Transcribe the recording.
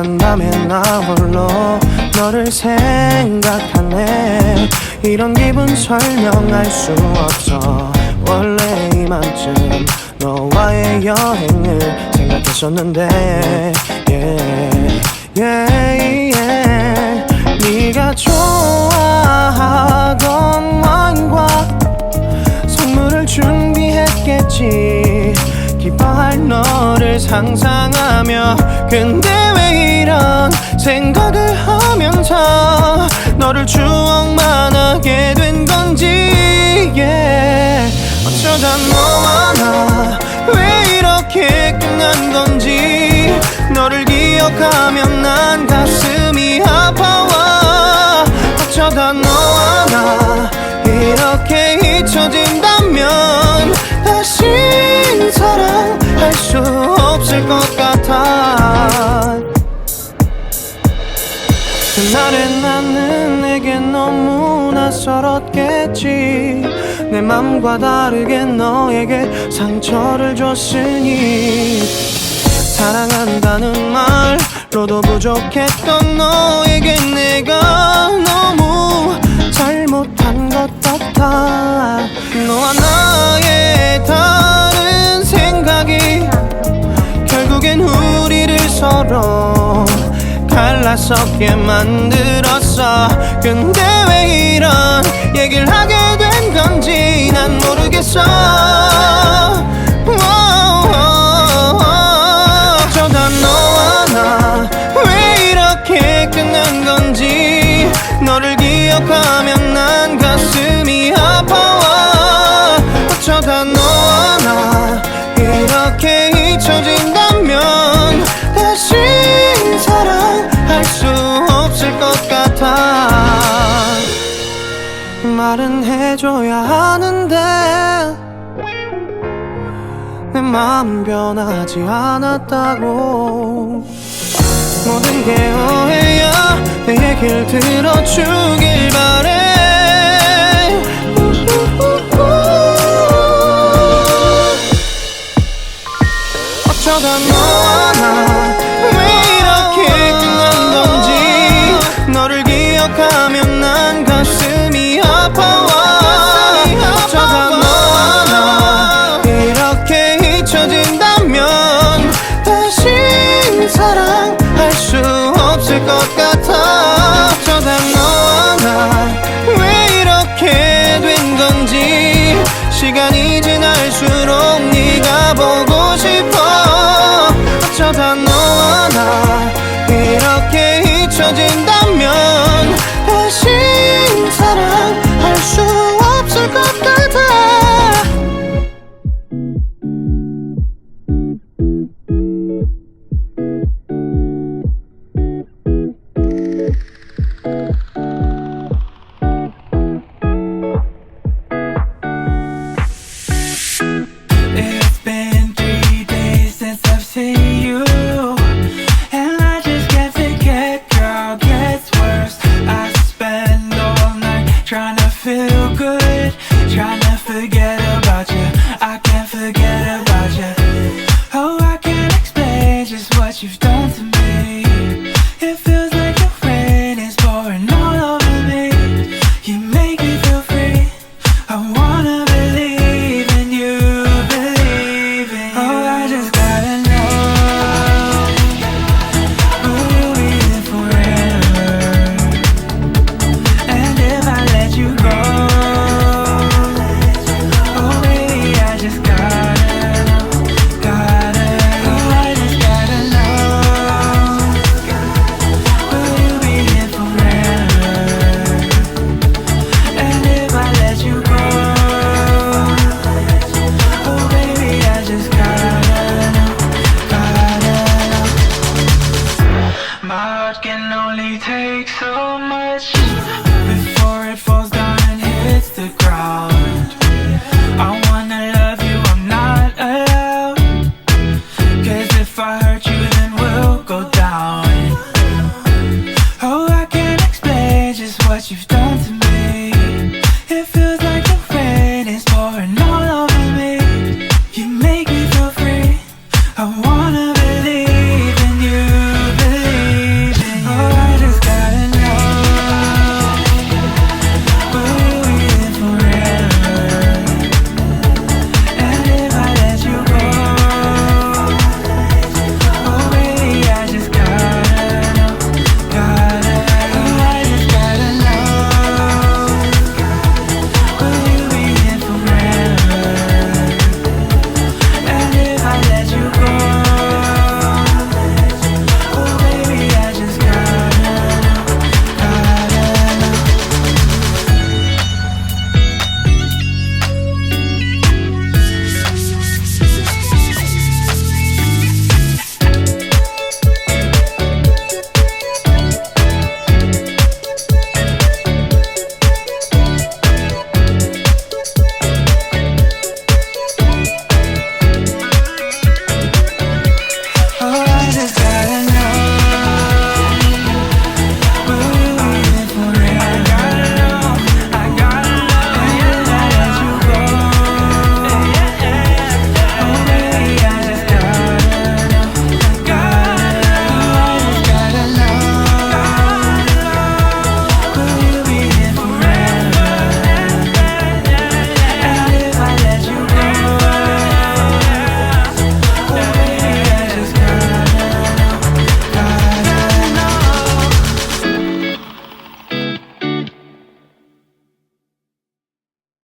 난 밤에 나 홀로 너를 생각하네. 이런 기분 설명할 수 없어. 원래 이맘쯤 너와의 여행을 생각했었는데 네가 좋아하던 와인과 선물을 준비했겠지. 기뻐할 너를 상상하며. 근데 왜 이런 생각을 하면서 너를 추억만 하게 된 건지. 어쩌다 너와 나 왜 이렇게 끝난 건지. 너를 기억하면 난 가슴이 아파와. 어쩌다 너와 나 이렇게 잊혀진다면 다시 사랑할 수 없을 것 같아. 그날의 나는 내게 너무 낯설었겠지. 내 맘과 다르게 너에게 상처를 줬으니. 사랑한다는 말로도 부족했던 너에게 내가 너무 잘못한 것 같아. 너와 나의 다른 생각이 결국엔 우리를 서로 갈라서게 만들었어. 근데 왜 이런 얘기를 하게 된 건지 난 모르겠어. 어쩌다 너와 나 왜 이렇게 끝난 건지. 너를 기억하면 난 가슴이 아파와. 어쩌다 너와 나 이렇게 잊혀진다면 다시 사랑할 수 없을 것 같아. 말은 해줘야 하는데 내 마음 변하지 않았다고. 모든 게 오해야. 내 얘길 들어주길 바래. 어쩌다 너와 나 왜 이렇게 끝난 건지. 너를 기억하면 난 가슴이 아파와. 어쩌다 너와 나 이렇게 잊혀진다면 다시 사랑할 수 없을 것 같아. 어쩌다 너와 나 왜 이렇게 된 건지. 시간이 지날수록 네가 보고 싶어. 어쩌다 너와 나 이렇게 잊혀진다면 다시 사랑할 수 없을 것 같아. It's been 3 days since I've seen you, and I just can't forget, girl, gets worse. I spend all night trying to feel good.